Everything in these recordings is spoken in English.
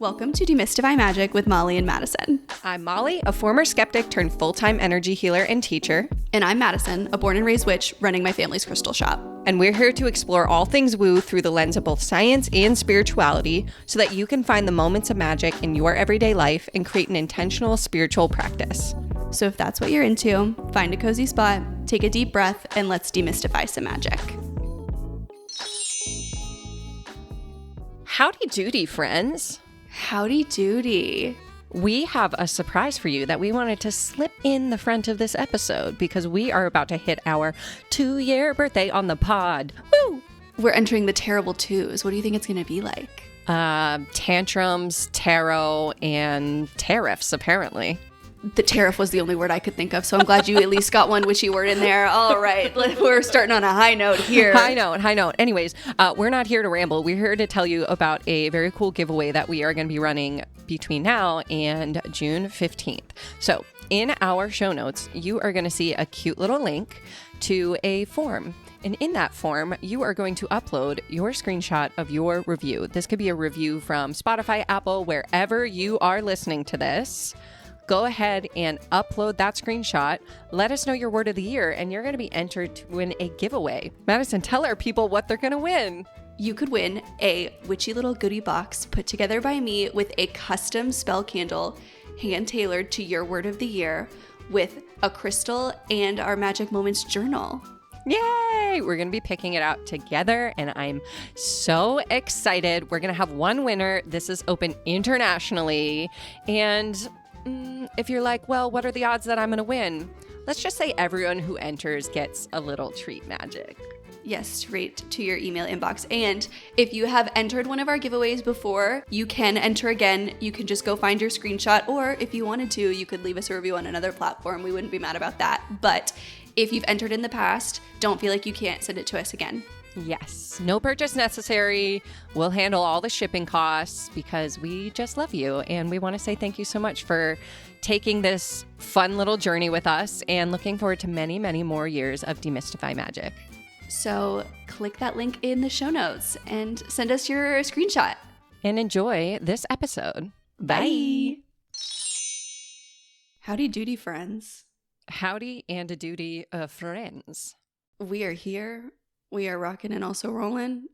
Welcome to Demystify Magic with Molly and Madison. I'm Molly, a former skeptic turned full-time energy healer and teacher. And I'm Madison, a born and raised witch running my family's crystal shop. And we're here to explore all things woo through the lens of both science and spirituality so that you can find the moments of magic in your everyday life and create an intentional spiritual practice. So if that's what you're into, find a cozy spot, take a deep breath, and let's demystify some magic. Howdy doody, friends. Howdy doody. We have a surprise for you that we wanted to slip in the front of this episode because we are about to hit our 2-year birthday on the pod. Woo! We're entering the terrible twos. What do you think it's going to be like? Tantrums, tarot, and tariffs, apparently. The tariff was the only word I could think of, so I'm glad you at least got one witchy word in there. All right, we're starting on a high note here. High note. Anyways, we're not here to ramble. We're here to tell you about a very cool giveaway that we are going to be running between now and June 15th. So in our show notes, you are going to see a cute little link to a form. And in that form, you are going to upload your screenshot of your review. This could be a review from Spotify, Apple, wherever you are listening to this. Go ahead and upload that screenshot. Let us know your word of the year, and you're going to be entered to win a giveaway. Madison, tell our people what they're going to win. You could win a witchy little goodie box put together by me with a custom spell candle hand-tailored to your word of the year with a crystal and our Magic Moments journal. Yay! We're going to be picking it out together, and I'm so excited. We're going to have one winner. This is open internationally, and if you're like, well, what are the odds that I'm going to win? Let's just say everyone who enters gets a little treat magic. Yes, straight to your email inbox. And if you have entered one of our giveaways before, you can enter again. You can just go find your screenshot, or if you wanted to, you could leave us a review on another platform. We wouldn't be mad about that. But if you've entered in the past, don't feel like you can't send it to us again. Yes. No purchase necessary. We'll handle all the shipping costs because we just love you. And we want to say thank you so much for taking this fun little journey with us and looking forward to many, many more years of Demystify Magic. So click that link in the show notes and send us your screenshot. And enjoy this episode. Bye. Howdy doody, friends. Howdy and a doody of friends. We are here. We are rocking and also rolling.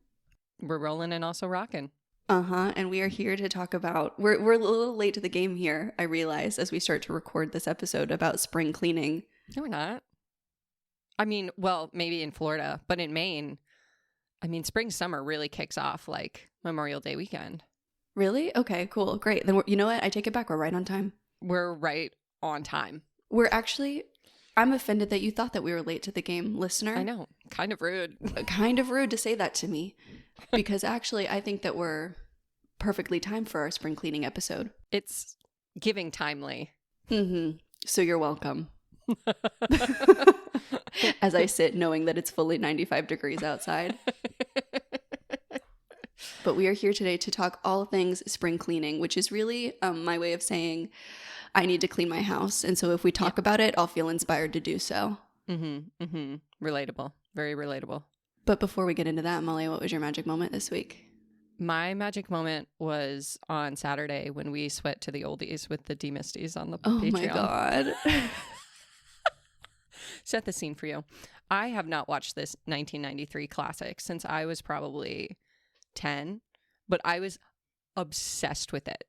We're rolling and also rocking. And we are here to talk about, we're a little late to the game here, I realize, as we start to record this episode about spring cleaning. No, we're not. I mean, well, maybe in Florida, but in Maine, I mean, spring, summer really kicks off like Memorial Day weekend. Really? Okay, cool. Great. Then, you know what? I take it back. We're right on time. We're right on time. We're actually... I'm offended that you thought that we were late to the game, listener. I know. Kind of rude. Kind of rude to say that to me. Because actually, I think that we're perfectly timed for our spring cleaning episode. It's giving timely. Mm-hmm. So you're welcome. As I sit knowing that it's fully 95 degrees outside. But we are here today to talk all things spring cleaning, which is really my way of saying I need to clean my house. And so if we talk about it, I'll feel inspired to do so. Relatable. Very relatable. But before we get into that, Molly, what was your magic moment this week? My magic moment was on Saturday when we sweat to the oldies with the demisties on the Oh Patreon. My God. Set the scene for you. I have not watched this 1993 classic since I was probably 10, but I was obsessed with it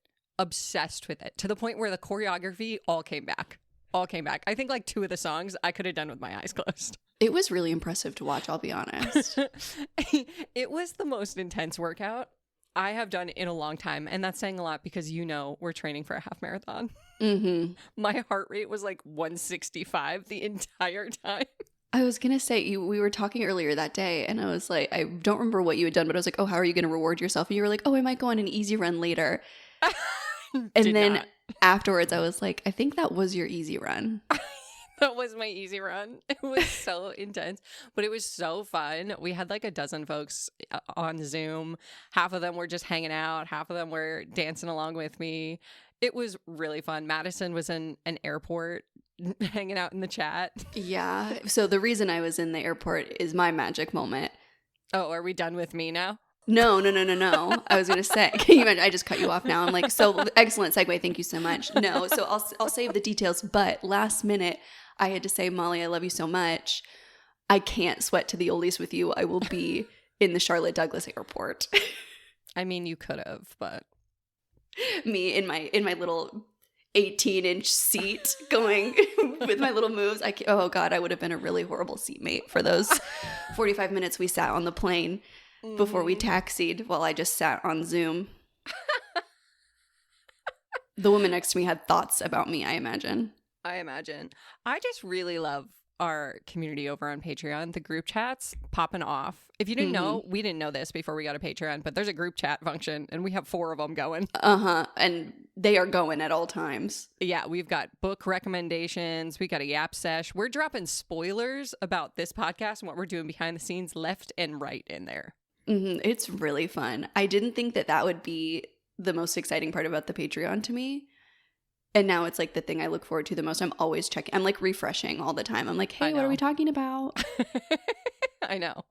to the point where the choreography all came back. I think like 2 of the songs I could have done with my eyes closed. It was really impressive to watch, I'll be honest. It was the most intense workout I have done in a long time. And that's saying a lot because, we're training for a half marathon. Mm-hmm. My heart rate was like 165 the entire time. I was going to say, we were talking earlier that day, and I was like, I don't remember what you had done, but I was like, oh, how are you going to reward yourself? And you were like, oh, I might go on an easy run later. And then afterwards, I was like, I think that was your easy run. That was my easy run. It was so intense, but it was so fun. We had like a dozen folks on Zoom. Half of them were just hanging out. Half of them were dancing along with me. It was really fun. Madison was in an airport hanging out in the chat. Yeah. So the reason I was in the airport is my magic moment. Oh, are we done with me now? No. I was going to say, can you imagine? I just cut you off now. I'm like, so excellent segue. Thank you so much. No, so I'll save the details. But last minute, I had to say, Molly, I love you so much. I can't sweat to the oldies with you. I will be in the Charlotte Douglas airport. I mean, you could have, but me in my little 18-inch seat going with my little moves. Oh God, I would have been a really horrible seatmate for those 45 minutes we sat on the plane before we taxied while I just sat on Zoom. The woman next to me had thoughts about me, I imagine. I just really love our community over on Patreon, the group chats popping off. If you didn't know, we didn't know this before we got a Patreon, but there's a group chat function and we have 4 of them going. And they are going at all times. Yeah, we've got book recommendations. We got a yap sesh. We're dropping spoilers about this podcast and what we're doing behind the scenes left and right in there. It's really fun. I didn't think that would be the most exciting part about the Patreon to me. And now it's like the thing I look forward to the most. I'm always checking. I'm like refreshing all the time. I'm like, hey, what are we talking about? I know.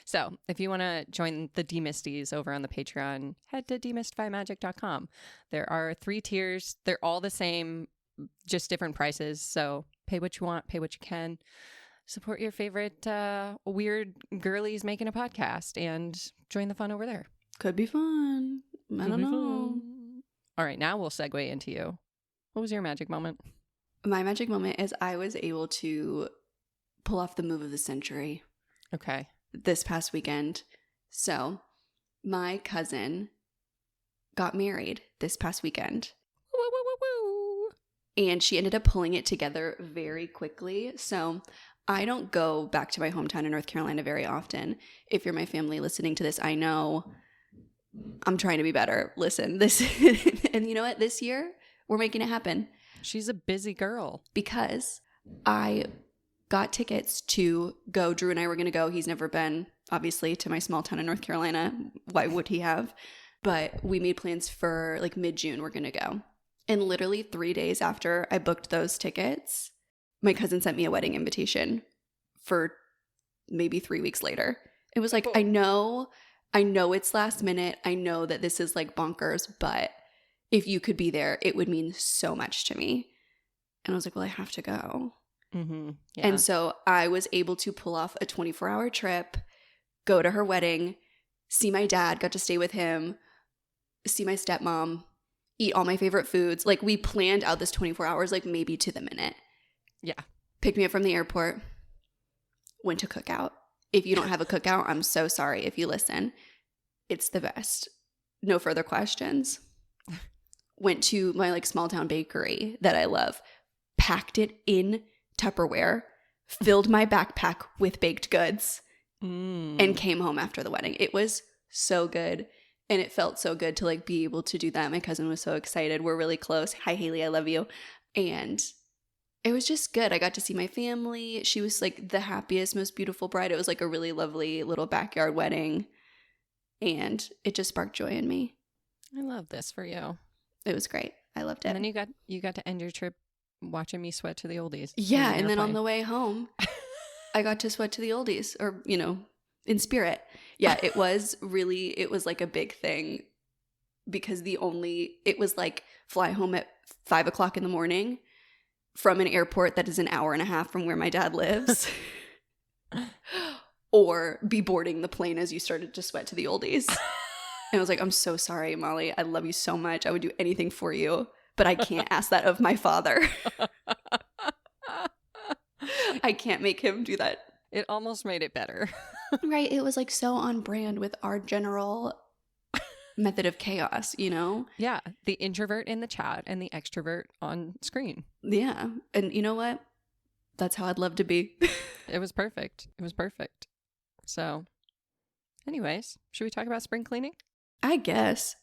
So if you want to join the Demisties over on the Patreon, head to demystifymagic.com. There are 3 tiers. They're all the same, just different prices. So pay what you want, pay what you can. Support your favorite weird girlies making a podcast and join the fun over there. Could be fun. I don't know. All right, now we'll segue into you. What was your magic moment? My magic moment is I was able to pull off the move of the century. Okay. This past weekend. So my cousin got married this past weekend. Woo, woo, woo, woo. And she ended up pulling it together very quickly. So I don't go back to my hometown in North Carolina very often. If you're my family listening to this, I know I'm trying to be better. Listen, and you know what? This year, we're making it happen. She's a busy girl. Because I got tickets to go. Drew and I were going to go. He's never been, obviously, to my small town in North Carolina. Why would he have? But we made plans for like mid-June. We're going to go. And literally 3 days after I booked those tickets, my cousin sent me a wedding invitation for maybe 3 weeks later. It was like, I know it's last minute. I know that this is like bonkers, but if you could be there, it would mean so much to me. And I was like, well, I have to go. Yeah. And so I was able to pull off a 24-hour trip, go to her wedding, see my dad, got to stay with him, see my stepmom, eat all my favorite foods. Like we planned out this 24 hours, like maybe to the minute. Yeah. Picked me up from the airport, went to cookout. If you don't have a cookout, I'm so sorry if you listen. It's the best. No further questions. Went to my like small town bakery that I love, packed it in Tupperware, filled my backpack with baked goods, and came home after the wedding. It was so good. And it felt so good to like be able to do that. My cousin was so excited. We're really close. Hi, Haley. I love you. And it was just good. I got to see my family. She was like the happiest, most beautiful bride. It was like a really lovely little backyard wedding. And it just sparked joy in me. I love this for you. It was great. I loved it. And then you got to end your trip watching me sweat to the oldies. Yeah. And then on the way home, I got to sweat to the oldies, or, you know, in spirit. Yeah, it was like a big thing because it was like fly home at 5 o'clock in the morning from an airport that is an hour and a half from where my dad lives, or be boarding the plane as you started to sweat to the oldies. And I was like, I'm so sorry, Molly. I love you so much. I would do anything for you, but I can't ask that of my father. I can't make him do that. It almost made it better. Right. It was like so on brand with our general method of chaos, you know? Yeah. The introvert in the chat and the extrovert on screen. Yeah. And you know what? That's how I'd love to be. It was perfect. So anyways, should we talk about spring cleaning? I guess.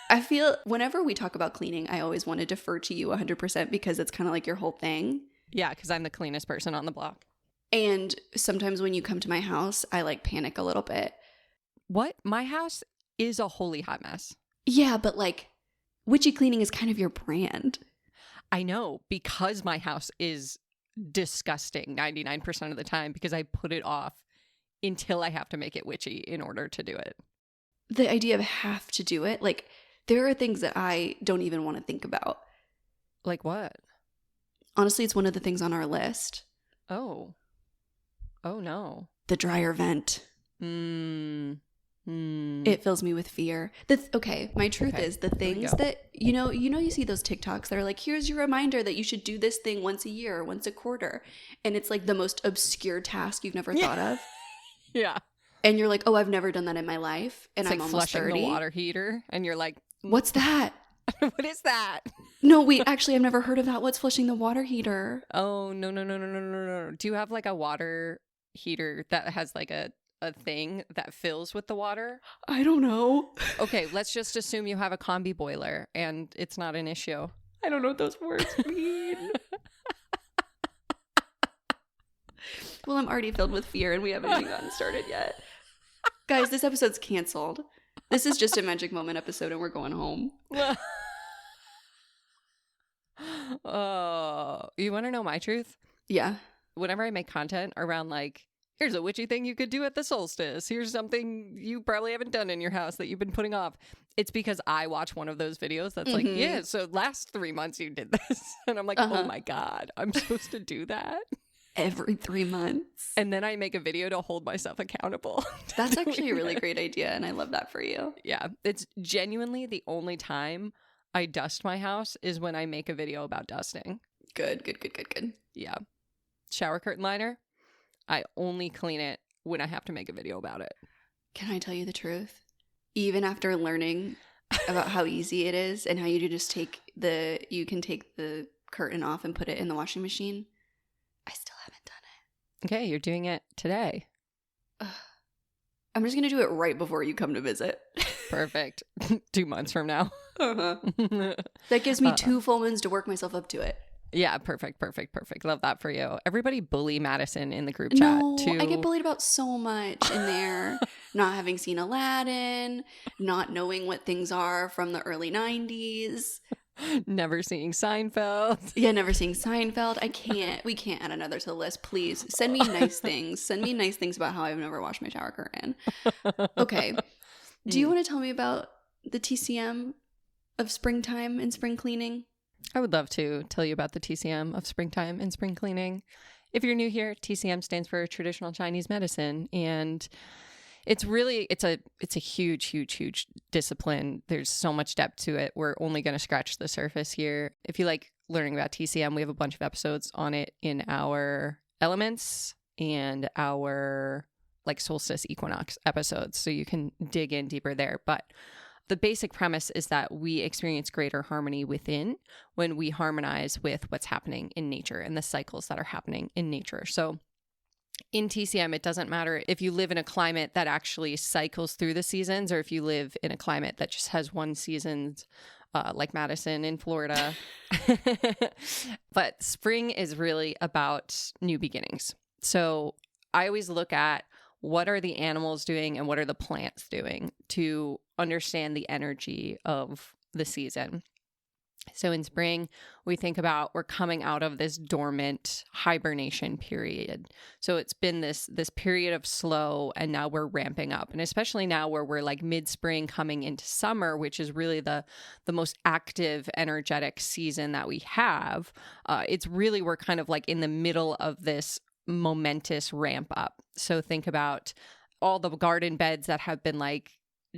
I feel whenever we talk about cleaning, I always want to defer to you 100% because it's kind of like your whole thing. Yeah, because I'm the cleanest person on the block. And sometimes when you come to my house, I like panic a little bit. What? My house is a holy hot mess. Yeah, but like witchy cleaning is kind of your brand. I know, because my house is disgusting 99% of the time because I put it off until I have to make it witchy in order to do it. The idea of have to do it, like there are things that I don't even want to think about. Like what? Honestly, it's one of the things on our list. Oh no. The dryer vent. It fills me with fear. Okay, my truth is the things that, you see those TikToks that are like, here's your reminder that you should do this thing once a year or once a quarter. And it's like the most obscure task you've never thought of. Yeah. And you're like, oh, I've never done that in my life. And It's I'm like almost flushing 30. the water heater. And you're like, what's that? what is that? No, wait, actually, I've never heard of that. What's flushing the water heater? Oh, no. Do you have like a water heater that has like a thing that fills with the water? I don't know. Okay, let's just assume you have a combi boiler and it's not an issue. I don't know what those words mean. Well, I'm already filled with fear and we haven't even gotten started yet. Guys, this episode's canceled. This is just a magic moment episode and we're going home. Oh, you want to know my truth? Yeah. Whenever I make content around like, here's a witchy thing you could do at the solstice, here's something you probably haven't done in your house that you've been putting off, it's because I watch one of those videos that's like, yeah, so last 3 months you did this. And I'm like, oh my God, I'm supposed to do that? Every 3 months. And then I make a video to hold myself accountable. That's actually a really great idea, and I love that for you. Yeah, it's genuinely the only time I dust my house is when I make a video about dusting. Good. Yeah. Shower curtain liner, I only clean it when I have to make a video about it. Can I tell you the truth? Even after learning about how easy it is and how you just you can take the curtain off and put it in the washing machine, I still haven't done it. Okay, you're doing it today. I'm just going to do it right before you come to visit. Perfect. 2 months from now. That gives me 2 full moons to work myself up to it. Yeah, perfect. Love that for you. Everybody bully Madison in the group chat too. I get bullied about so much in there. Not having seen Aladdin, not knowing what things are from the early 90s. Never seeing Seinfeld. Yeah, never seeing Seinfeld. We can't add another to the list. Please send me nice things. Send me nice things about how I've never washed my shower curtain. Okay. Do you want to tell me about the TCM of springtime and spring cleaning? I would love to tell you about the TCM of springtime and spring cleaning. If you're new here, TCM stands for traditional Chinese medicine, and it's a huge discipline. There's so much depth to it. We're only going to scratch the surface here. If you like learning about TCM, we have a bunch of episodes on it in our elements and our like solstice equinox episodes, so you can dig in deeper there. But the basic premise is that we experience greater harmony within when we harmonize with what's happening in nature and the cycles that are happening in nature. So in TCM, it doesn't matter if you live in a climate that actually cycles through the seasons or if you live in a climate that just has one season, like Madison in Florida. But spring is really about new beginnings. So I always look at what are the animals doing and what are the plants doing to understand the energy of the season. So in spring, we think about we're coming out of this dormant hibernation period. So it's been this period of slow, and now we're ramping up. And especially now where we're like mid-spring coming into summer, which is really the most active, energetic season that we have. We're kind of like in the middle of this momentous ramp up. So think about all the garden beds that have been like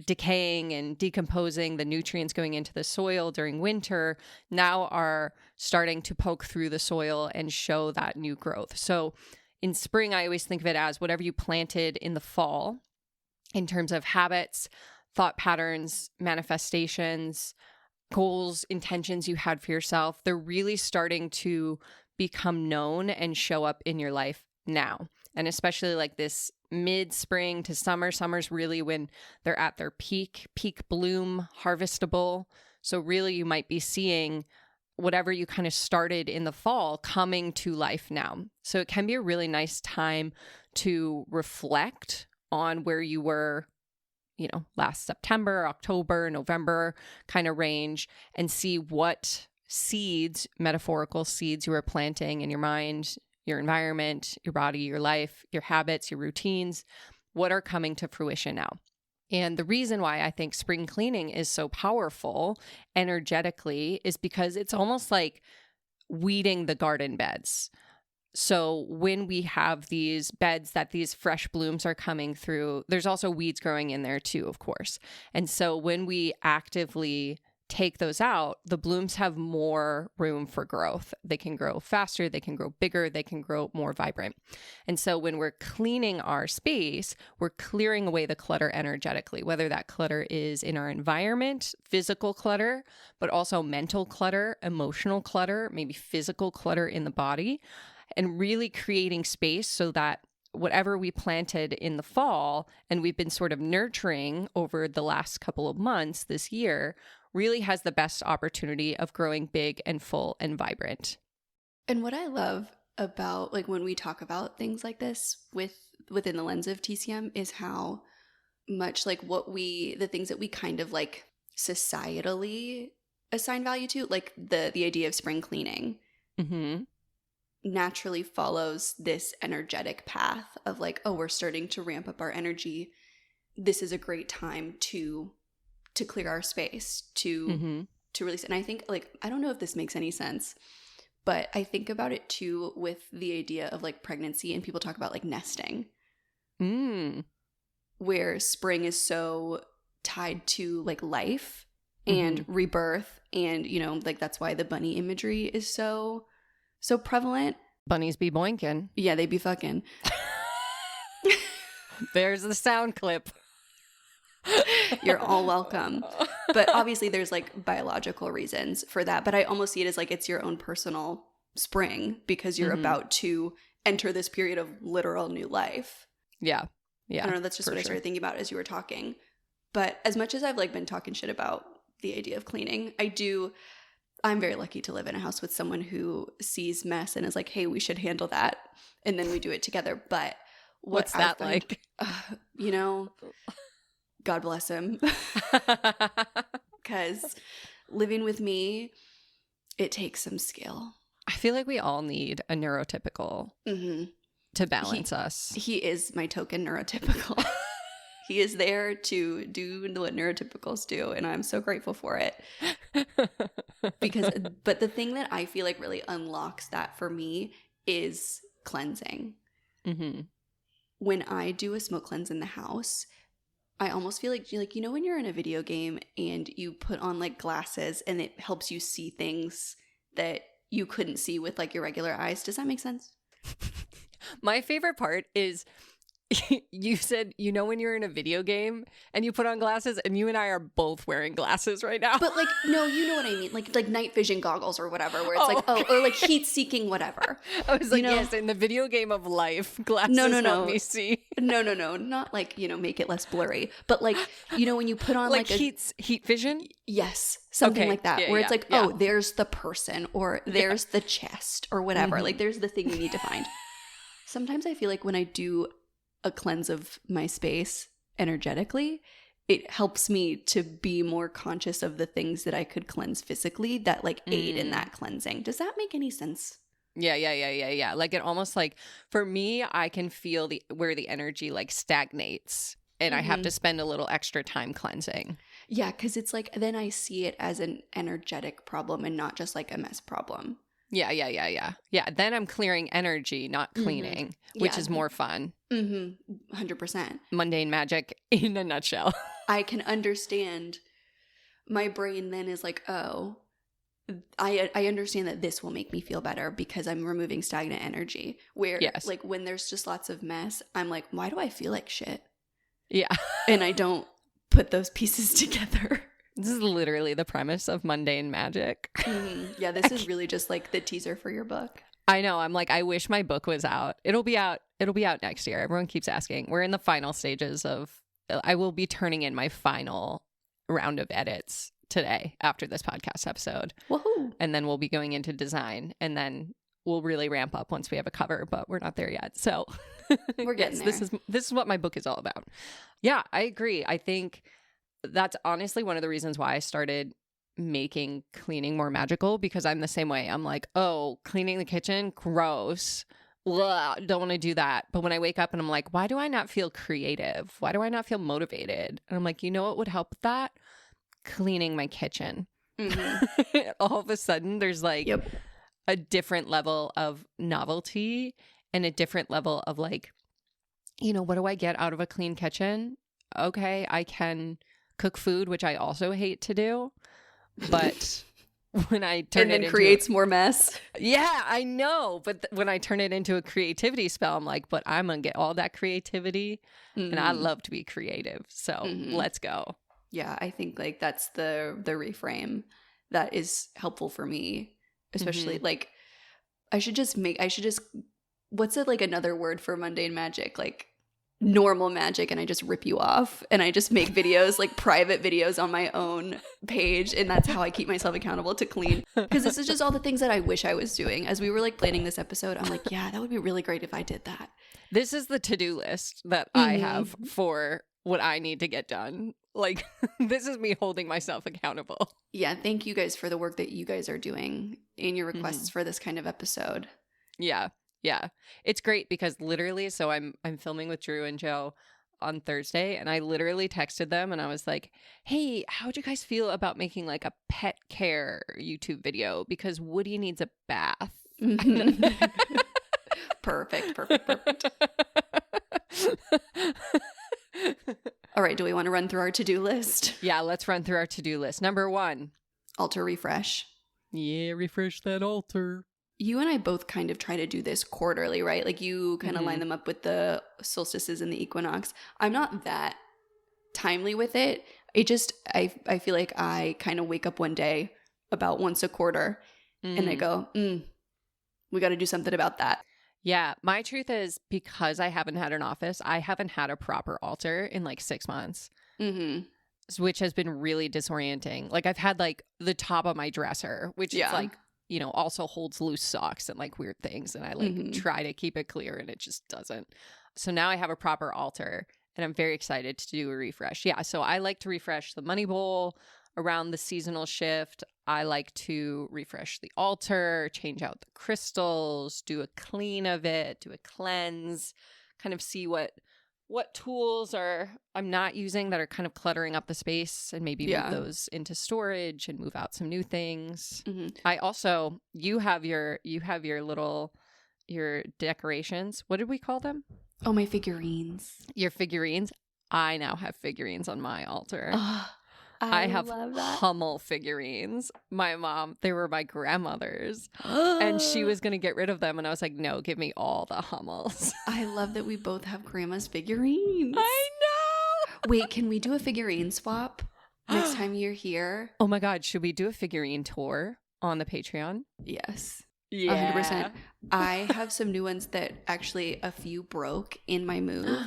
decaying and decomposing, the nutrients going into the soil during winter now are starting to poke through the soil and show that new growth. So in spring, I always think of it as whatever you planted in the fall in terms of habits, thought patterns, manifestations, goals, intentions you had for yourself. They're really starting to become known and show up in your life now. And especially like this mid-spring to summer's really when they're at their peak bloom, harvestable. So really you might be seeing whatever you kind of started in the fall coming to life now. So it can be a really nice time to reflect on where you were, last September, October, November kind of range, and see what seeds, metaphorical seeds you are planting in your mind, your environment, your body, your life, your habits, your routines, what are coming to fruition now. And the reason why I think spring cleaning is so powerful energetically is because it's almost like weeding the garden beds. So when we have these beds that these fresh blooms are coming through, there's also weeds growing in there too, of course. And so when we actively take those out, the blooms have more room for growth. They can grow faster, they can grow bigger, they can grow more vibrant. And so when we're cleaning our space, we're clearing away the clutter energetically, whether that clutter is in our environment, physical clutter, but also mental clutter, emotional clutter, maybe physical clutter in the body, and really creating space so that whatever we planted in the fall and we've been sort of nurturing over the last couple of months this year really has the best opportunity of growing big and full and vibrant. And what I love about like when we talk about things like this within the lens of TCM is how much like the things that we kind of like societally assign value to, like the idea of spring cleaning, naturally follows this energetic path of like, oh, we're starting to ramp up our energy. This is a great time to clear our space, to release. And I think like, I don't know if this makes any sense, but I think about it too with the idea of like pregnancy, and people talk about like nesting, where spring is so tied to like life and rebirth. And, you know, like that's why the bunny imagery is so prevalent. Bunnies be boinkin'. Yeah, they be fucking. There's the sound clip. You're all welcome. But obviously there's like biological reasons for that. But I almost see it as like it's your own personal spring because you're about to enter this period of literal new life. Yeah. Yeah. I don't know. That's just what I started thinking about as you were talking. But as much as I've like been talking shit about the idea of cleaning, I'm very lucky to live in a house with someone who sees mess and is like, hey, we should handle that. And then we do it together. But what's that like? You know, God bless him. Because living with me, it takes some skill. I feel like we all need a neurotypical to balance us. He is my token neurotypical. He is there to do what neurotypicals do, and I'm so grateful for it. But the thing that I feel like really unlocks that for me is cleansing. When I do a smoke cleanse in the house, I almost feel like you know when you're in a video game and you put on like glasses and it helps you see things that you couldn't see with like your regular eyes. Does that make sense? My favorite part is you said, you know, when you're in a video game and you put on glasses, and you and I are both wearing glasses right now. But like, no, you know what I mean? Like night vision goggles or whatever, where it's or like heat seeking whatever. I was like, yes, in the video game of life, glasses help me see. No, not like, you know, make it less blurry. But like, you know, when you put on like heat vision? Yes, something like that, where it's like, oh, there's the person, or there's the chest, or whatever. Like there's the thing you need to find. Sometimes I feel like when I do a cleanse of my space energetically, it helps me to be more conscious of the things that I could cleanse physically that like aid in that cleansing. Does that make any sense? Yeah. Like it almost like, for me, I can feel where the energy like stagnates, and I have to spend a little extra time cleansing. Yeah, because it's like, then I see it as an energetic problem and not just like a mess problem. Yeah. Then I'm clearing energy, not cleaning, which is more fun. 100%. Mundane magic in a nutshell. I can understand. My brain then is like, oh, I understand that this will make me feel better because I'm removing stagnant energy. Where like when there's just lots of mess, I'm like, why do I feel like shit? Yeah. And I don't put those pieces together. This is literally the premise of Mundane Magic. Yeah, this is really just like the teaser for your book. I know. I'm like, I wish my book was out. It'll be out next year. Everyone keeps asking. We're in the final stages I will be turning in my final round of edits today after this podcast episode. Woohoo! And then we'll be going into design, and then we'll really ramp up once we have a cover, but we're not there yet. So we're getting there. This is what my book is all about. Yeah, I agree. I think that's honestly one of the reasons why I started making cleaning more magical, because I'm the same way. I'm like, oh, cleaning the kitchen, gross. don't want to do that. But when I wake up and I'm like, why do I not feel creative? Why do I not feel motivated? And I'm like, you know what would help with that? Cleaning my kitchen. Mm-hmm. All of a sudden, there's like Yep. a different level of novelty and a different level of like, what do I get out of a clean kitchen? Okay, I can cook food, which I also hate to do. But when I turn it into creates more mess. Yeah, I know. But when I turn it into a creativity spell, I'm like, but I'm going to get all that creativity. And I love to be creative. So let's go. Yeah, I think like that's the reframe that is helpful for me, especially like I should just what's it like another word for mundane magic? Like normal magic, and I just rip you off and I just make videos, like private videos on my own page, and that's how I keep myself accountable to clean. Because this is just all the things that I wish I was doing. As we were like planning this episode, I'm like, yeah, that would be really great if I did that. This is the to-do list that I have for what I need to get done. Like, this is me holding myself accountable. Yeah, thank you guys for the work that you guys are doing in your requests for this kind of episode. Yeah. Yeah. It's great because literally, so I'm filming with Drew and Joe on Thursday, and I literally texted them and I was like, hey, how'd you guys feel about making like a pet care YouTube video? Because Woody needs a bath. Perfect. All right, do we want to run through our to-do list? Yeah, let's run through our to-do list. Number 1. Altar refresh. Yeah, refresh that altar. You and I both kind of try to do this quarterly, right? Like you kind of line them up with the solstices and the equinox. I'm not that timely with it. It just, I feel like I kind of wake up one day about once a quarter and I go, we got to do something about that. Yeah, my truth is because I haven't had an office, I haven't had a proper altar in like 6 months, which has been really disorienting. Like I've had like the top of my dresser, which is like, also holds loose socks and like weird things. And I like try to keep it clear and it just doesn't. So now I have a proper altar and I'm very excited to do a refresh. Yeah, so I like to refresh the money bowl around the seasonal shift. I like to refresh the altar, change out the crystals, do a clean of it, do a cleanse, kind of see what tools I'm not using that are kind of cluttering up the space and maybe move those into storage and move out some new things. I also, you have your decorations. What did we call them? Oh, my figurines. Your figurines. I now have figurines on my altar. I have love that. Hummel figurines. My mom, they were my grandmother's. And she was going to get rid of them. And I was like, no, give me all the Hummels. I love that we both have grandma's figurines. I know. Wait, can we do a figurine swap next time you're here? Oh my God. Should we do a figurine tour on the Patreon? Yes. Yeah. 100%. I have some new ones that actually a few broke in my move.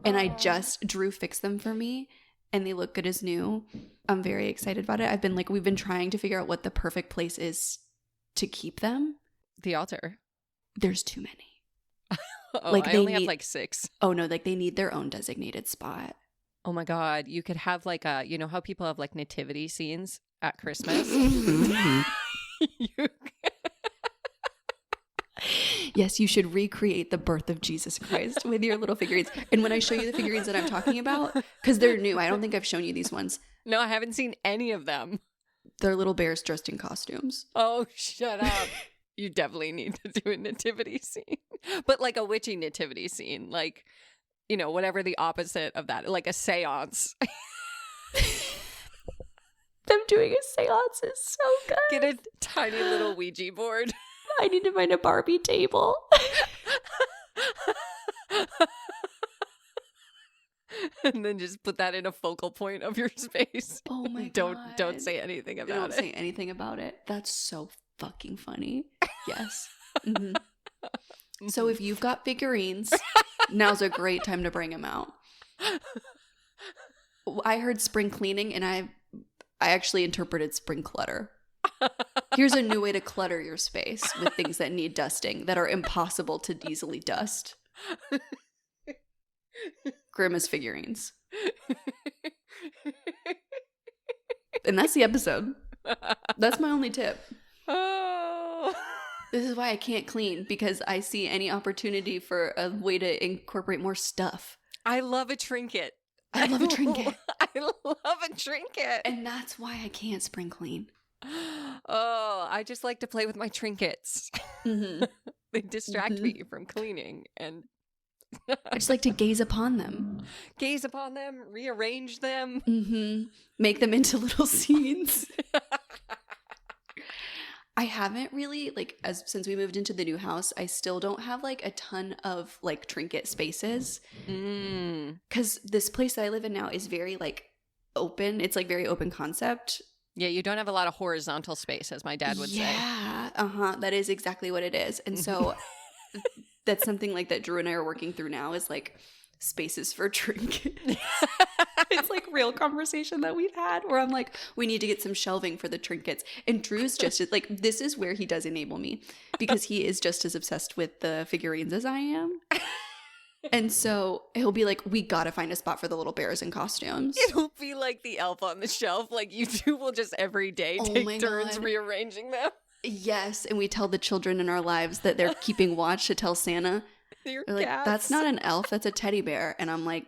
And Drew fixed them for me. And they look good as new. I'm very excited about it. We've been trying to figure out what the perfect place is to keep them. The altar. There's too many. I only have like 6. Oh no, like they need their own designated spot. Oh my God. You could have like how people have like nativity scenes at Christmas? Yes, you should recreate the birth of Jesus Christ with your little figurines. And when I show you the figurines that I'm talking about, because they're new, I don't think I've shown you these ones. No, I haven't seen any of them. They're little bears dressed in costumes. Oh, shut up. You definitely need to do a nativity scene. But like a witchy nativity scene. Like, whatever the opposite of that. Like a seance. Them doing a seance is so good. Get a tiny little Ouija board. I need to find a Barbie table. And then just put that in a focal point of your space. Oh my God. God. Don't say anything about it. Don't say anything about it. That's so fucking funny. Yes. So if you've got figurines, now's a great time to bring them out. I heard spring cleaning and I actually interpreted spring clutter. Here's a new way to clutter your space with things that need dusting that are impossible to easily dust. Grandma's figurines. And that's the episode. That's my only tip. Oh. This is why I can't clean, because I see any opportunity for a way to incorporate more stuff. I love a trinket. I love a trinket. I love a trinket. And that's why I can't spring clean. Oh, I just like to play with my trinkets. Mm-hmm. They distract me from cleaning, and I just like to gaze upon them. Gaze upon them, rearrange them. Mm-hmm. Make them into little scenes. I haven't really, like, since we moved into the new house, I still don't have, like, a ton of, like, trinket spaces. Because this place that I live in now is very, like, open. It's, like, very open concept. Yeah, you don't have a lot of horizontal space, as my dad would say. Yeah, that is exactly what it is. And so that's something, like, that Drew and I are working through now is, like, spaces for trinkets. It's like real conversation that we've had where I'm like, we need to get some shelving for the trinkets. And Drew's just like, this is where he does enable me, because he is just as obsessed with the figurines as I am. And so he'll be like, we gotta find a spot for the little bears in costumes. It'll be like the elf on the shelf. Like, you two will just every day take turns rearranging them. Yes. And we tell the children in our lives that they're keeping watch to tell Santa. They're like, that's not an elf, that's a teddy bear. And I'm like,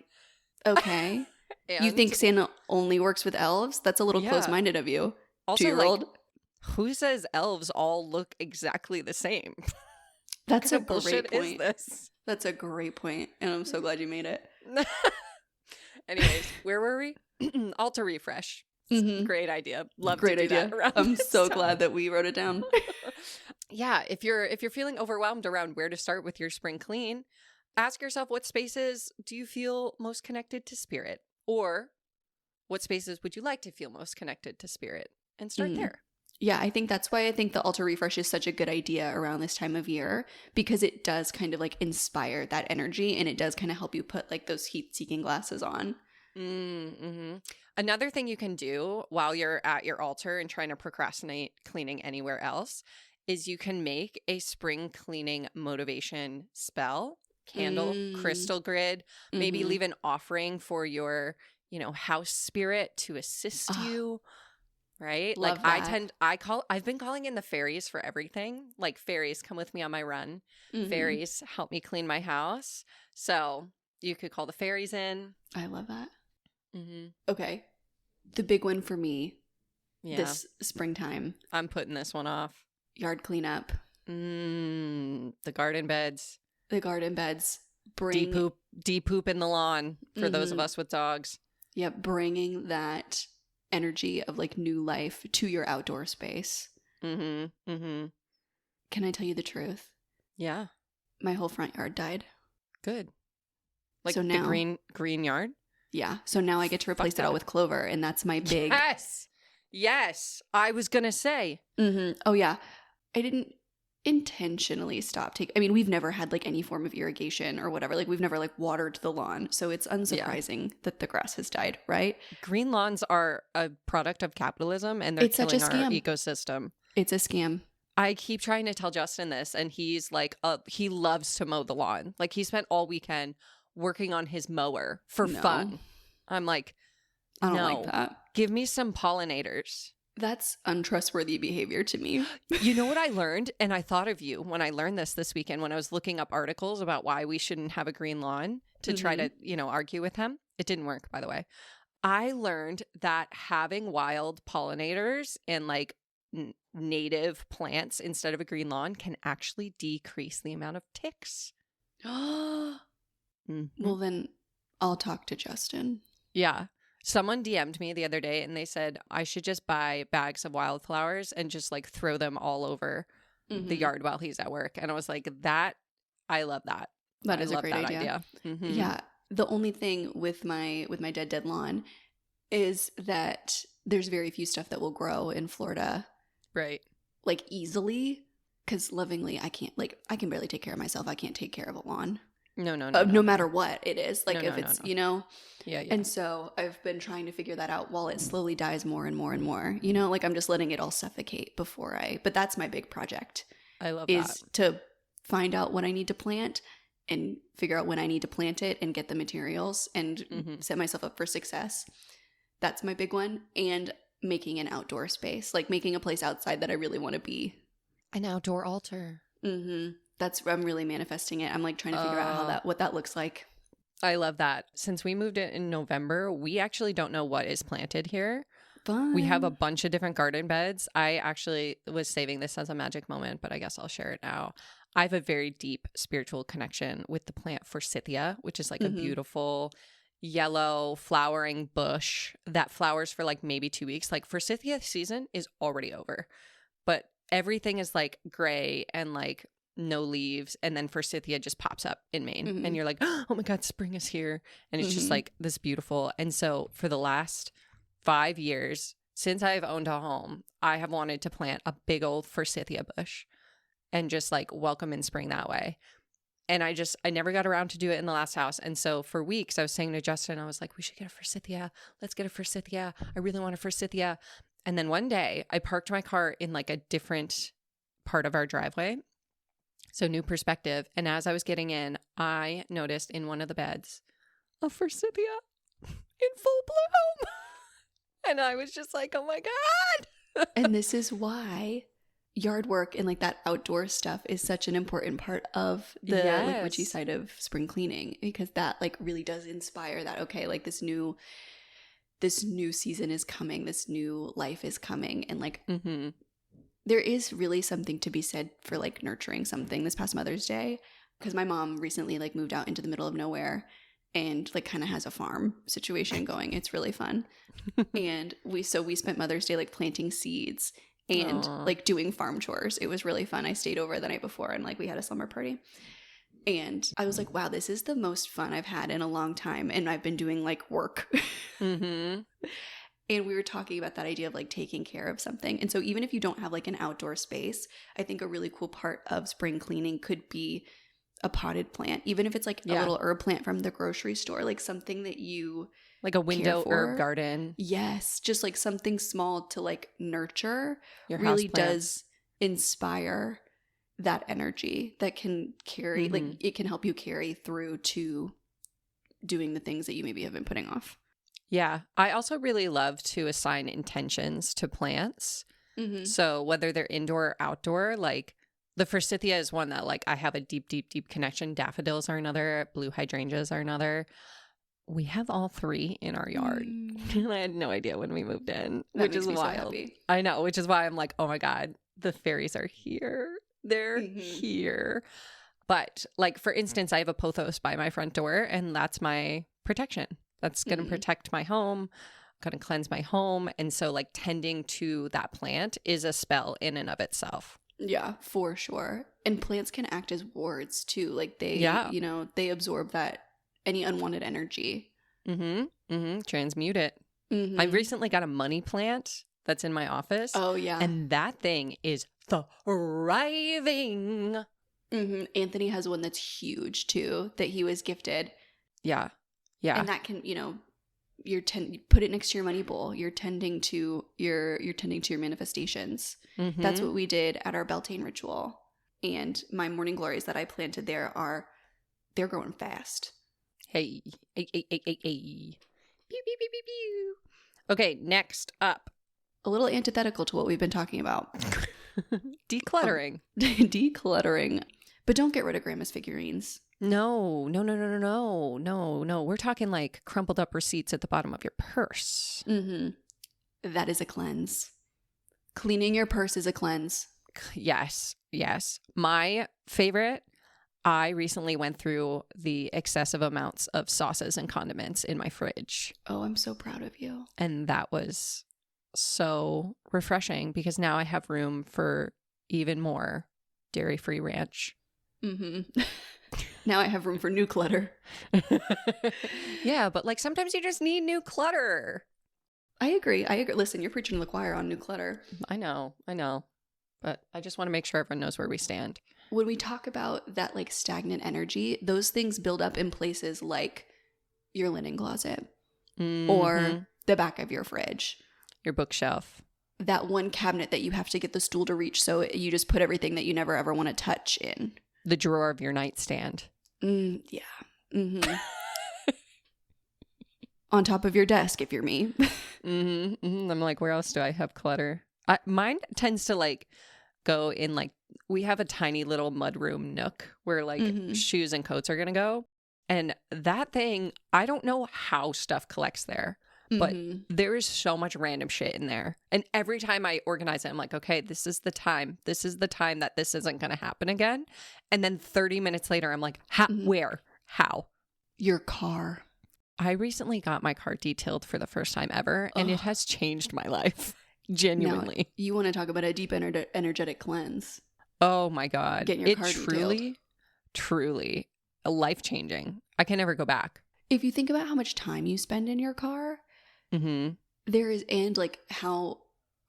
okay. You think Santa only works with elves? That's a little close-minded of you. Also, 2-year-old. Like, who says elves all look exactly the same? That's a great point. Is this? That's a great point, and I'm so glad you made it. Anyways, where were we? Altar refresh. Great idea. Love great to do idea. That around I'm so glad that we wrote it down. Yeah, if you're feeling overwhelmed around where to start with your spring clean, ask yourself, what spaces do you feel most connected to spirit? Or what spaces would you like to feel most connected to spirit? And start there. Yeah, I think that's why I think the altar refresh is such a good idea around this time of year, because it does kind of like inspire that energy, and it does kind of help you put like those heat-seeking glasses on. Another thing you can do while you're at your altar and trying to procrastinate cleaning anywhere else is you can make a spring cleaning motivation spell. Candle, crystal grid, maybe leave an offering for your, house spirit to assist you, right? Love that. I've been calling in the fairies for everything. Like, fairies, come with me on my run. Fairies, help me clean my house. So you could call the fairies in. I love that. Okay. The big one for me this springtime. I'm putting this one off. Yard cleanup. The garden beds. The garden beds. Deep poop in the lawn for those of us with dogs. Yeah, bringing that energy of like new life to your outdoor space. Can I tell you the truth? Yeah. My whole front yard died. Good. Like, so now, the green yard? Yeah. So now I get to replace it all with clover, and that's my big... Yes. I was going to say. Oh, yeah. I didn't intentionally stop we've never had like any form of irrigation or whatever. Like, we've never like watered the lawn, so it's unsurprising that the grass has died, right? Green lawns are a product of capitalism, and they're killing our ecosystem. It's a scam. I keep trying to tell Justin this, and he's like, he loves to mow the lawn. Like, he spent all weekend working on his mower for fun. I'm like, I don't like that. Give me some pollinators. That's untrustworthy behavior to me. You know what I learned? And I thought of you when I learned this weekend when I was looking up articles about why we shouldn't have a green lawn to try to, argue with him. It didn't work, by the way. I learned that having wild pollinators and like native plants instead of a green lawn can actually decrease the amount of ticks. Well, then I'll talk to Justin. Yeah. Someone DM'd me the other day and they said I should just buy bags of wildflowers and just like throw them all over the yard while he's at work. And I was like, I love that. That is a great idea. Yeah. The only thing with my dead lawn is that there's very few stuff that will grow in Florida. Right. Like, easily. Because lovingly, I can barely take care of myself. I can't take care of a lawn. No matter what it is. Like, if it's. Yeah. And so I've been trying to figure that out while it slowly dies more and more and more. Like, I'm just letting it all suffocate but that's my big project. I love is to find out what I need to plant and figure out when I need to plant it and get the materials and set myself up for success. That's my big one. And making an outdoor space, like making a place outside that I really want to be. An outdoor altar. I'm really manifesting it. I'm like trying to figure out what that looks like. I love that. Since we moved in November, we actually don't know what is planted here. Fun. We have a bunch of different garden beds. I actually was saving this as a magic moment, but I guess I'll share it now. I have a very deep spiritual connection with the plant forsythia, which is like a beautiful yellow flowering bush that flowers for like maybe 2 weeks. Like forsythia season is already over, but everything is like gray and like no leaves, and then forsythia just pops up in Maine and you're like, oh my God, spring is here. And it's just like this beautiful. And so for the last 5 years since I've owned a home, I have wanted to plant a big old forsythia bush and just like welcome in spring that way. And I never got around to do it in the last house. And so for weeks I was saying to Justin, I was like, we should get a forsythia. Let's get a forsythia. I really want a forsythia. And then one day I parked my car in like a different part of our driveway. So new perspective. And as I was getting in, I noticed in one of the beds a forsythia in full bloom. And I was just like, oh my God. And this is why yard work and like that outdoor stuff is such an important part of the like witchy side of spring cleaning, because that like really does inspire that, okay, like this new season is coming, this new life is coming. And like there is really something to be said for like nurturing something. This past Mother's Day, because my mom recently like moved out into the middle of nowhere and like kind of has a farm situation going. It's really fun. And we spent Mother's Day like planting seeds and like doing farm chores. It was really fun. I stayed over the night before and like we had a slumber party. And I was like, wow, this is the most fun I've had in a long time. And I've been doing like work. And we were talking about that idea of like taking care of something. And so even if you don't have like an outdoor space, I think a really cool part of spring cleaning could be a potted plant, even if it's like a little herb plant from the grocery store, like something that you like a window herb garden. Yes, just like something small to like nurture your really does inspire that energy that can carry like it can help you carry through to doing the things that you maybe have been putting off. Yeah. I also really love to assign intentions to plants. So whether they're indoor or outdoor, like the forsythia is one that like I have a deep, deep, deep connection. Daffodils are another. Blue hydrangeas are another. We have all 3 in our yard. I had no idea when we moved in, which is wild. So I know, which is why I'm like, oh my God, the fairies are here. They're here. But like, for instance, I have a pothos by my front door and that's my protection. That's going to protect my home, going to cleanse my home. And so like tending to that plant is a spell in and of itself. Yeah, for sure. And plants can act as wards too. Like they, you know, they absorb that any unwanted energy. Transmute it. I recently got a money plant that's in my office. Oh, yeah. And that thing is thriving. Anthony has one that's huge too that he was gifted. Yeah. Yeah. And that can, you know, put it next to your money bowl. You're tending to your manifestations. That's what we did at our Beltane ritual. And my morning glories that I planted there they're growing fast. Hey. Pew, pew, pew, pew, pew. Okay, next up. A little antithetical to what we've been talking about. Decluttering. Decluttering. But don't get rid of grandma's figurines. No. We're talking like crumpled up receipts at the bottom of your purse. That is a cleanse. Cleaning your purse is a cleanse. Yes. My favorite, I recently went through the excessive amounts of sauces and condiments in my fridge. Oh, I'm so proud of you. And that was so refreshing because now I have room for even more dairy-free ranch. Now I have room for new clutter. Yeah, but like sometimes you just need new clutter. I agree. Listen, you're preaching to the choir on new clutter. I know. But I just want to make sure everyone knows where we stand. When we talk about that like stagnant energy, those things build up in places like your linen closet or the back of your fridge. Your bookshelf. That one cabinet that you have to get the stool to reach, so you just put everything that you never ever want to touch in. The drawer of your nightstand. Yeah. On top of your desk if you're me. I'm like, where else do I have clutter? Mine tends to like go in like we have a tiny little mudroom nook where like shoes and coats are going to go. And that thing, I don't know how stuff collects there, but there is so much random shit in there. And every time I organize it, I'm like, okay, this is the time. This is the time that this isn't going to happen again. And then 30 minutes later, I'm like, where? How? Your car. I recently got my car detailed for the first time ever, and it has changed my life. Genuinely. Now, you want to talk about a deep energetic cleanse. Oh my God. Getting your car detailed. Truly life-changing. I can never go back. If you think about how much time you spend in your car, there is, and like how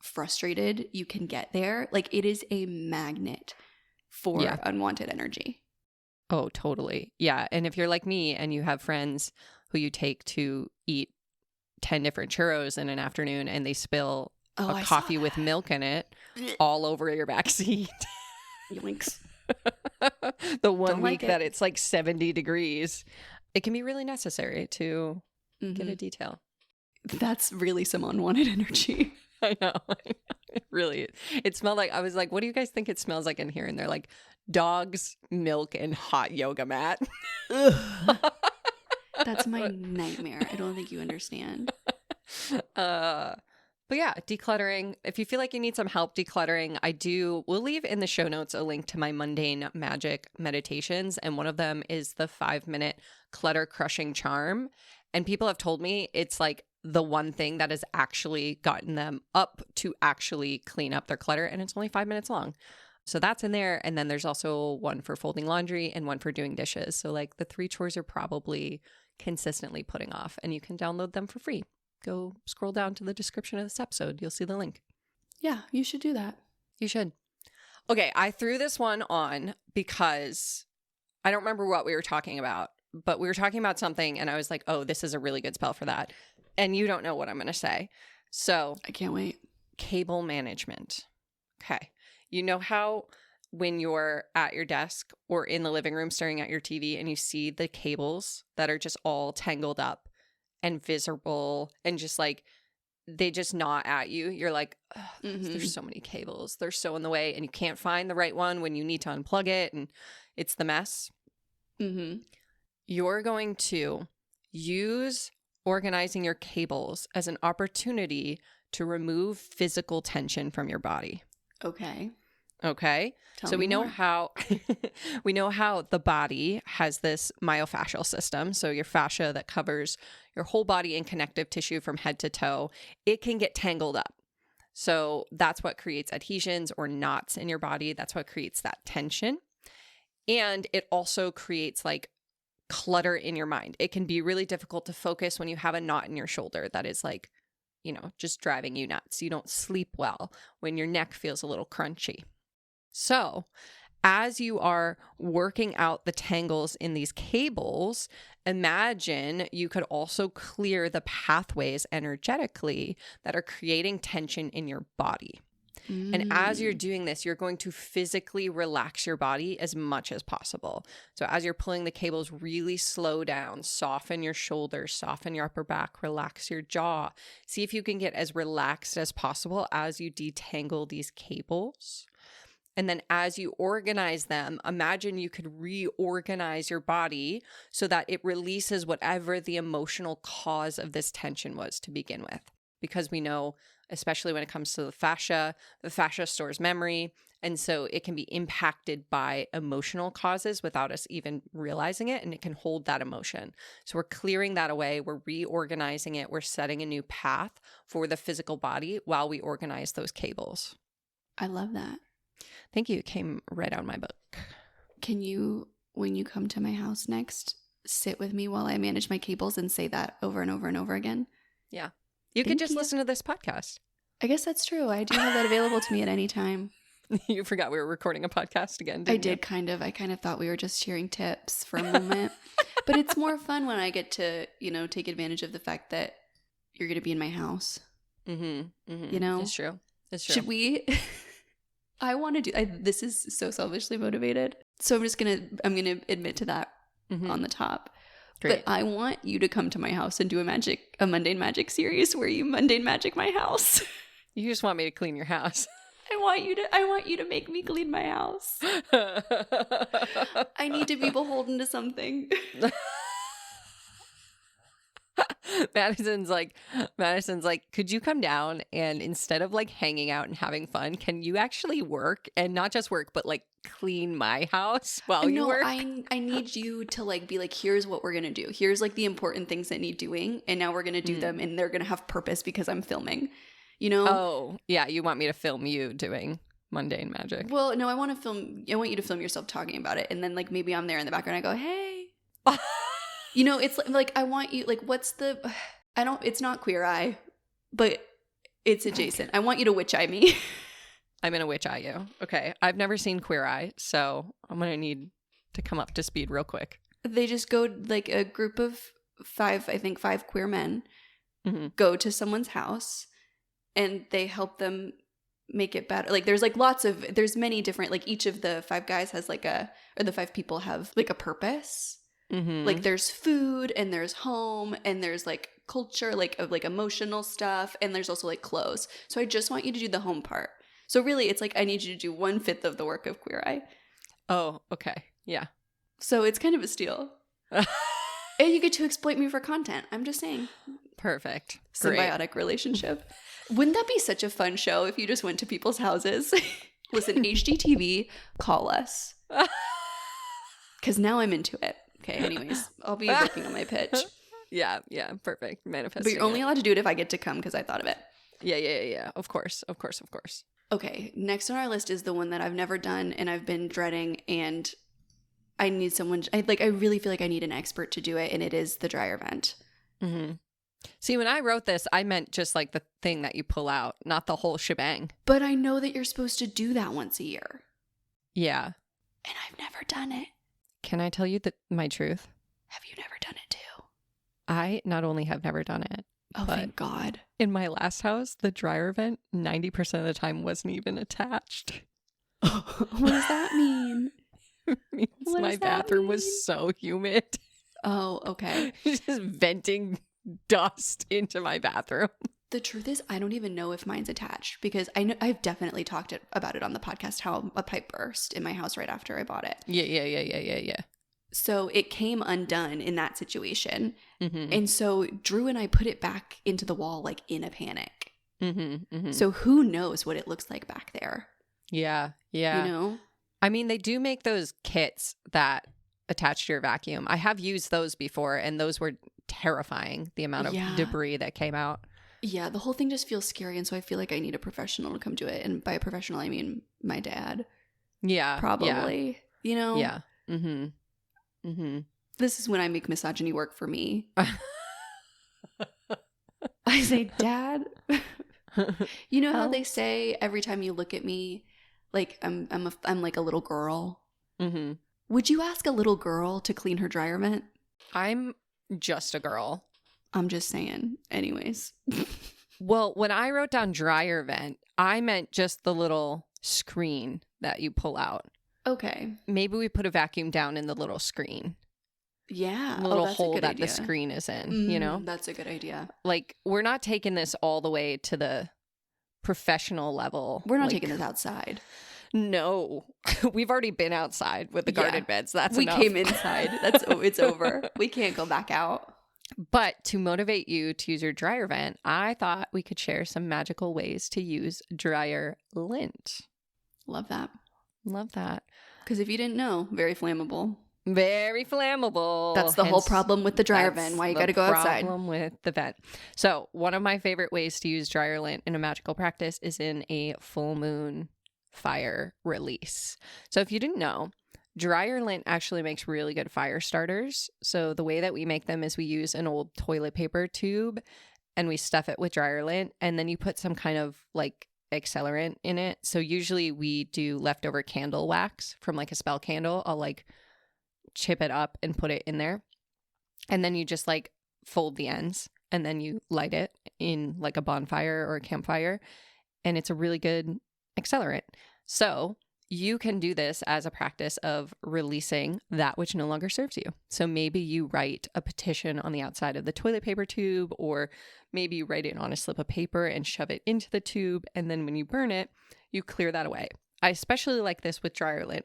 frustrated you can get there, like it is a magnet for unwanted energy. Oh, totally. Yeah. And if you're like me and you have friends who you take to eat 10 different churros in an afternoon and they spill a coffee with milk in it all over your backseat. Yoinks. The one week that it's like 70 degrees, it can be really necessary to get a detail. That's really some unwanted energy. I know. It really, it smelled like, I was like, what do you guys think it smells like in here? And they're like, dogs, milk, and hot yoga mat. That's my nightmare. I don't think you understand. But yeah, decluttering. If you feel like you need some help decluttering, we'll leave in the show notes a link to my mundane magic meditations. And one of them is the 5-minute clutter crushing charm. And people have told me it's like the one thing that has actually gotten them up to actually clean up their clutter. And it's only 5 minutes long. So that's in there. And then there's also one for folding laundry and one for doing dishes. So like the 3 chores you're probably consistently putting off, and you can download them for free. Go scroll down to the description of this episode. You'll see the link. Yeah, you should do that. You should. Okay, I threw this one on because I don't remember what we were talking about, but we were talking about something and I was like, oh, this is a really good spell for that. And you don't know what I'm going to say. So I can't wait. Cable management. Okay. You know how when you're at your desk or in the living room staring at your TV and you see the cables that are just all tangled up and visible and just like they just gnaw at you. You're like, there's so many cables. They're so in the way and you can't find the right one when you need to unplug it and it's the mess. You're going to use organizing your cables as an opportunity to remove physical tension from your body. Okay. So we know how the body has this myofascial system. So your fascia that covers your whole body and connective tissue from head to toe, it can get tangled up. So that's what creates adhesions or knots in your body. That's what creates that tension. And it also creates like clutter in your mind. It can be really difficult to focus when you have a knot in your shoulder that is like, you know, just driving you nuts. You don't sleep well when your neck feels a little crunchy. So as you are working out the tangles in these cables, imagine you could also clear the pathways energetically that are creating tension in your body. And as you're doing this, you're going to physically relax your body as much as possible. So as you're pulling the cables, really slow down, soften your shoulders, soften your upper back, relax your jaw. See if you can get as relaxed as possible as you detangle these cables. And then as you organize them, imagine you could reorganize your body so that it releases whatever the emotional cause of this tension was to begin with. Because we know, especially when it comes to the fascia stores memory. And so it can be impacted by emotional causes without us even realizing it. And it can hold that emotion. So we're clearing that away. We're reorganizing it. We're setting a new path for the physical body while we organize those cables. I love that. Thank you. It came right out of my book. Can you, when you come to my house next, sit with me while I manage my cables and say that over and over and over again? Yeah. You could just listen to this podcast. I guess that's true. I do have that available to me at any time. You forgot we were recording a podcast again, didn't you? I kind of thought we were just sharing tips for a moment. But it's more fun when I get to, you know, take advantage of the fact that you're going to be in my house. You know? It's true. Should we... I want to do... this is so selfishly motivated. So I'm going to admit to that on the top. Great. But I want you to come to my house and do a mundane magic series where you mundane magic my house. You just want me to clean your house. I want you to make me clean my house. I need to be beholden to something. Madison's like, could you come down and instead of like hanging out and having fun, can you actually work and not just work, but like clean my house while you work? I need you to like be like, here's what we're going to do. Here's like the important things that need doing. And now we're going to do them and they're going to have purpose because I'm filming, you know? Oh, yeah. You want me to film you doing mundane magic? Well, no, I want you to film yourself talking about it. And then like maybe I'm there in the background. I go, hey. You know, it's like I want you, like, it's not Queer Eye, but it's adjacent. I want you to witch eye me. I'm going to witch eye you. Okay. I've never seen Queer Eye, so I'm going to need to come up to speed real quick. They just go, like, a group of five queer men go to someone's house and they help them make it better. Like, there's many different, like, each of the five guys has the five people have like a purpose. Like there's food and there's home and there's like culture, like of like emotional stuff, and there's also like clothes. So I just want you to do the home part. So really it's like I need you to do 1/5 of the work of Queer Eye. Oh, okay. Yeah. So it's kind of a steal. And you get to exploit me for content. I'm just saying. Perfect. Symbiotic relationship. Wouldn't that be such a fun show if you just went to people's houses? Listen, HGTV, call us. Because now I'm into it. Okay, anyways, I'll be working on my pitch. Yeah, perfect. Manifesting. But you're only allowed to do it if I get to come because I thought of it. Yeah. Of course. Okay, next on our list is the one that I've never done and I've been dreading, and I need someone. I really feel like I need an expert to do it, and it is the dryer vent. See, when I wrote this, I meant just like the thing that you pull out, not the whole shebang. But I know that you're supposed to do that once a year. Yeah. And I've never done it. Can I tell you my truth? Have you never done it too? I not only have never done it. Oh, thank God. In my last house, the dryer vent 90% of the time wasn't even attached. What does that mean? It means my bathroom was so humid. Oh, okay. Just venting dust into my bathroom. The truth is, I don't even know if mine's attached because I've definitely talked about it on the podcast how a pipe burst in my house right after I bought it. Yeah. So it came undone in that situation. And so Drew and I put it back into the wall like in a panic. So who knows what it looks like back there? Yeah. You know? I mean, they do make those kits that attach to your vacuum. I have used those before, and those were terrifying, the amount of debris that came out. Yeah, the whole thing just feels scary, and so I feel like I need a professional to come do it. And by a professional, I mean my dad. Yeah. Probably. Yeah. You know? Yeah. This is when I make misogyny work for me. I say, Dad, you know how they say every time you look at me, like I'm like a little girl? Would you ask a little girl to clean her dryer vent? I'm just a girl. I'm just saying. Anyways. Well, when I wrote down dryer vent, I meant just the little screen that you pull out. Okay. Maybe we put a vacuum down in the little screen. Yeah. The little hole that the screen is in, you know? That's a good idea. Like, we're not taking this all the way to the professional level. We're not taking this outside. No. We've already been outside with the garden beds. That's enough. We came inside. It's over. We can't go back out. But to motivate you to use your dryer vent, I thought we could share some magical ways to use dryer lint. Love that. Because if you didn't know, very flammable. Very flammable. That's the whole problem with the dryer vent. Why you got to go outside. Problem with the vent. So one of my favorite ways to use dryer lint in a magical practice is in a full moon fire release. So if you didn't know, dryer lint actually makes really good fire starters. So the way that we make them is we use an old toilet paper tube and we stuff it with dryer lint, and then you put some kind of like accelerant in it. So usually we do leftover candle wax from like a spell candle. I'll like chip it up and put it in there. And then you just like fold the ends and then you light it in like a bonfire or a campfire. And it's a really good accelerant. So you can do this as a practice of releasing that which no longer serves you. So maybe you write a petition on the outside of the toilet paper tube, or maybe you write it on a slip of paper and shove it into the tube. And then when you burn it, you clear that away. I especially like this with dryer lint,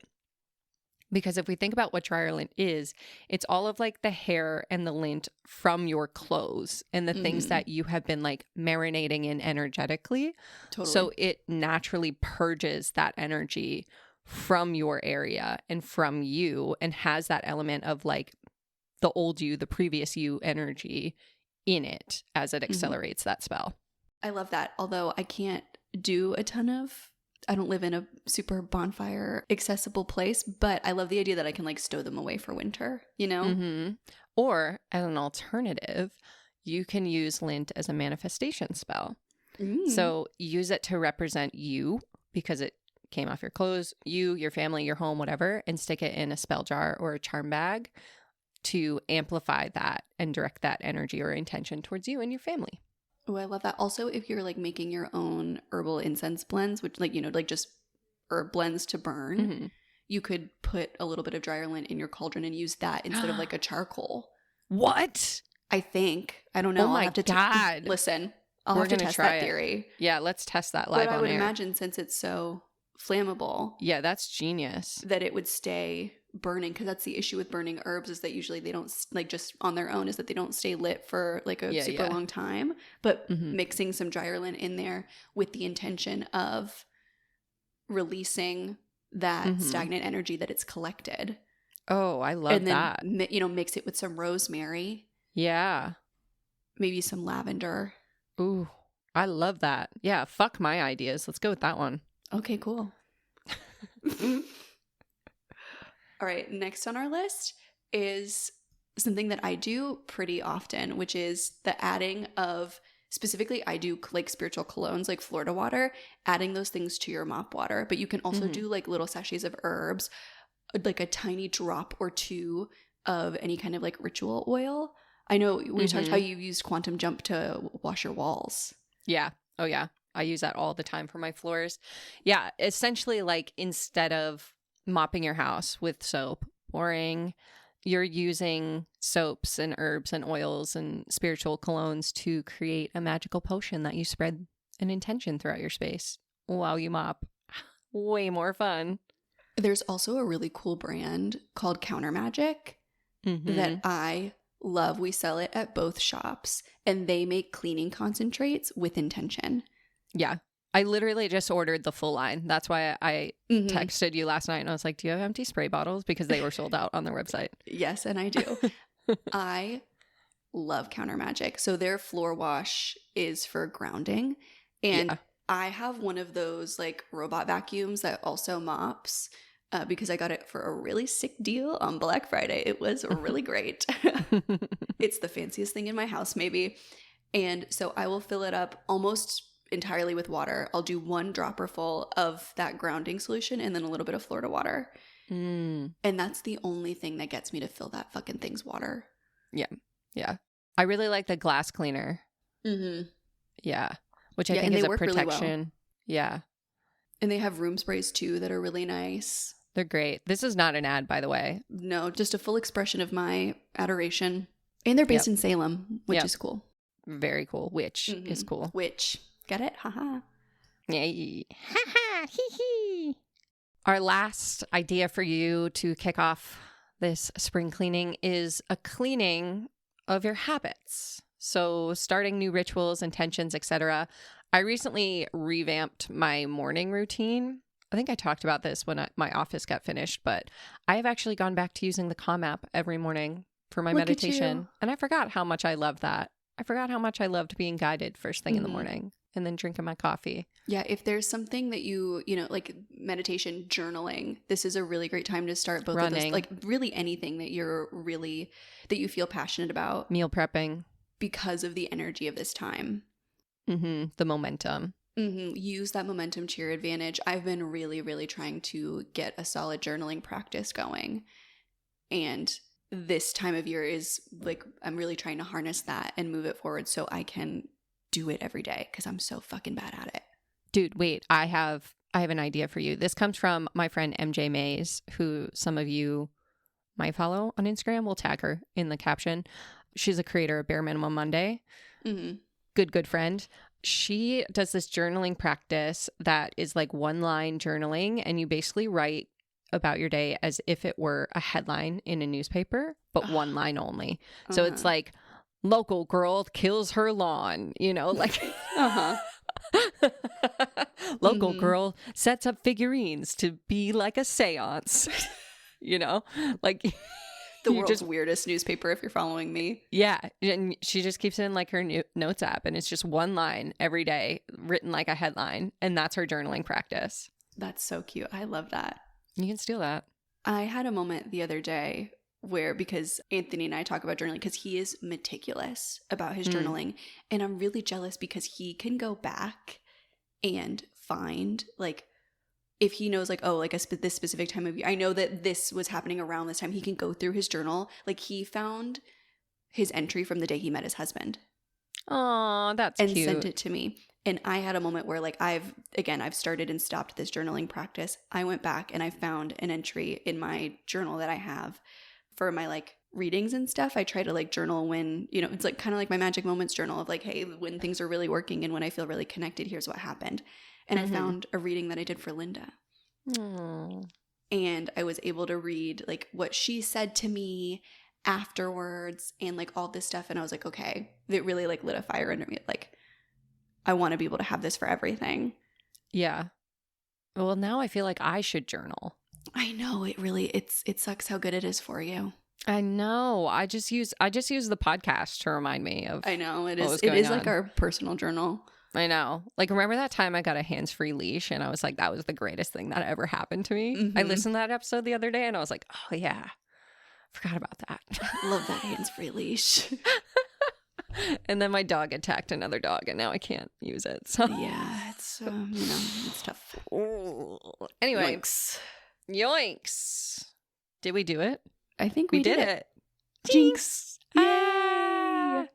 because if we think about what dryer lint is, it's all of like the hair and the lint from your clothes and the things that you have been like marinating in energetically. Totally. So it naturally purges that energy from your area and from you, and has that element of like the old you, the previous you energy in it as it accelerates that spell. I love that. Although I can't do a ton of, I don't live in a super bonfire accessible place, but I love the idea that I can like stow them away for winter, you know? Mm-hmm. Or as an alternative, you can use lint as a manifestation spell. So use it to represent you, because it came off your clothes, you, your family, your home, whatever, and stick it in a spell jar or a charm bag to amplify that and direct that energy or intention towards you and your family. Oh, I love that. Also, if you're like making your own herbal incense blends, which like, you know, like just herb blends to burn, you could put a little bit of dryer lint in your cauldron and use that instead of like a charcoal. What? I think. I don't know. Oh my I'll have to God. Listen, I'll We're have to gonna test try that it. theory. Yeah, let's test that live But I on would air. imagine, since it's so flammable, Yeah, that's genius. that it would stay burning, because that's the issue with burning herbs, is that usually they don't like just on their own, is that they don't stay lit for like a super long time. But mixing some dryer lint in there with the intention of releasing that stagnant energy that it's collected. Oh, I love that. And then you know, mix it with some rosemary, Yeah. maybe some lavender. Ooh, I love that. Yeah, fuck my ideas. Let's go with that one. Okay, cool. All right, next on our list is something that I do pretty often, which is the adding of, specifically I do like spiritual colognes like Florida water, adding those things to your mop water. But you can also do like little sachets of herbs, like a tiny drop or two of any kind of like ritual oil. I know we talked how you used Quantum Jump to wash your walls. Yeah. Oh, yeah. I use that all the time for my floors. Yeah. Essentially, like, instead of mopping your house with soap, boring, you're using soaps and herbs and oils and spiritual colognes to create a magical potion that you spread an intention throughout your space while you mop. Way more fun. There's also a really cool brand called Counter Magic that I love. We sell it at both shops, and they make cleaning concentrates with intention. Yeah. I literally just ordered the full line. That's why I texted you last night and I was like, do you have empty spray bottles? Because they were sold out on their website. Yes, and I do. I love Counter Magic. So their floor wash is for grounding. And I have one of those like robot vacuums that also mops because I got it for a really sick deal on Black Friday. It was really great. It's the fanciest thing in my house, maybe. And so I will fill it up almost entirely with water. I'll do one dropper full of that grounding solution and then a little bit of Florida water. And that's the only thing that gets me to fill that fucking thing's water. Yeah. Yeah. I really like the glass cleaner. Yeah. Which I think is a protection. Really well. Yeah. And they have room sprays too that are really nice. They're great. This is not an ad, by the way. No, just a full expression of my adoration. And they're based in Salem, which is cool. Very cool. Which is cool. Which. Get it? Haha. Yay. Haha. Hee hee. Our last idea for you to kick off this spring cleaning is a cleaning of your habits. So starting new rituals, intentions, etc. I recently revamped my morning routine. I think I talked about this when my office got finished, but I have actually gone back to using the Calm app every morning for my meditation. And I forgot how much I love that. I forgot how much I loved being guided first thing in the morning and then drinking my coffee. Yeah, if there's something that you know, like meditation, journaling, this is a really great time to start both of those. Like really anything that that you feel passionate about. Meal prepping. Because of the energy of this time. The momentum. Use that momentum to your advantage. I've been really, really trying to get a solid journaling practice going. And this time of year is like, I'm really trying to harness that and move it forward so I can do it every day because I'm so fucking bad at it. Dude, wait, I have I have an idea for you. This comes from my friend MJ Mays, who some of you might follow on Instagram. We'll tag her in the caption. She's a creator of Bare Minimum Monday. Mm-hmm. Good friend. She does this journaling practice that is like one-line journaling, and you basically write about your day as if it were a headline in a newspaper, but one line only. So it's like, local girl kills her lawn, like local girl sets up figurines to be like a seance, like the world's weirdest newspaper if you're following me. Yeah. And she just keeps it in like her notes app, and it's just one line every day written like a headline. And that's her journaling practice. That's so cute. I love that. You can steal that. I had a moment the other day where, because Anthony and I talk about journaling because he is meticulous about his journaling, and I'm really jealous because he can go back and find, like, if he knows, like, oh, like this specific time of year, I know that this was happening around this time, he can go through his journal. Like, he found his entry from the day he met his husband. Oh, that's cute. And sent it to me. And I had a moment where, like, I've started and stopped this journaling practice. I went back and I found an entry in my journal that I have for my, like, readings and stuff. I try to, like, journal when, it's like kind of like my magic moments journal of, like, hey, when things are really working and when I feel really connected, here's what happened. And I found a reading that I did for Linda. Aww. And I was able to read, like, what she said to me afterwards and, like, all this stuff. And I was like, okay, it really, like, lit a fire under me. Like, I want to be able to have this for everything. Yeah. Well, now I feel like I should journal. I know, it sucks how good it is for you. I know. I just use the podcast to remind me of. I know it is. It is like our personal journal. I know. Like, remember that time I got a hands-free leash and I was like, that was the greatest thing that ever happened to me. Mm-hmm. I listened to that episode the other day and I was like, oh yeah, forgot about that. Love that hands-free leash. And then my dog attacked another dog and now I can't use it. So yeah, it's it's tough. Anyway, yoinks. Did we do it? I think we did it. Jinx. Yay!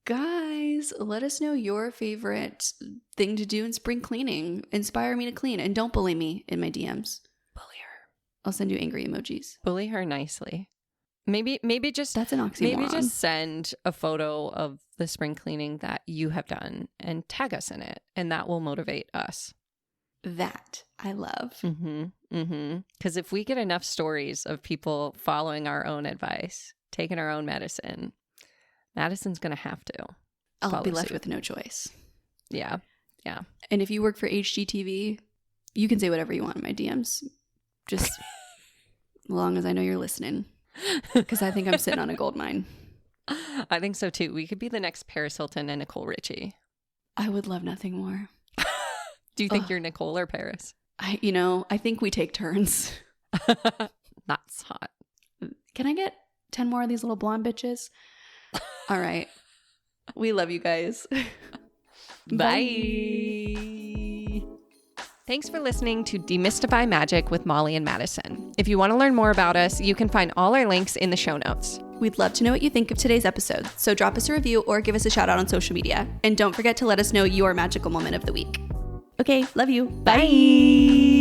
Guys, let us know your favorite thing to do in spring cleaning. Inspire me to clean, and don't bully me in my DMs. Bully her. I'll send you angry emojis. Bully her nicely. Maybe just that's an oxymoron. Maybe just send a photo of the spring cleaning that you have done and tag us in it, and that will motivate us. That I love. Because if we get enough stories of people following our own advice, taking our own medicine, Madison's gonna have to. I'll be left with no choice. Yeah. And if you work for HGTV, you can say whatever you want in my DMs, just as long as I know you're listening. Because I think I'm sitting on a gold mine. I think so too. We could be the next Paris Hilton and Nicole Richie. I would love nothing more. Do you think you're Nicole or Paris? I think we take turns. That's hot. Can I get 10 more of these little blonde bitches? All right. We love you guys. Bye. Thanks for listening to Demystify Magic with Molly and Madison. If you want to learn more about us, you can find all our links in the show notes. We'd love to know what you think of today's episode, so drop us a review or give us a shout out on social media. And don't forget to let us know your magical moment of the week. Okay, love you. Bye.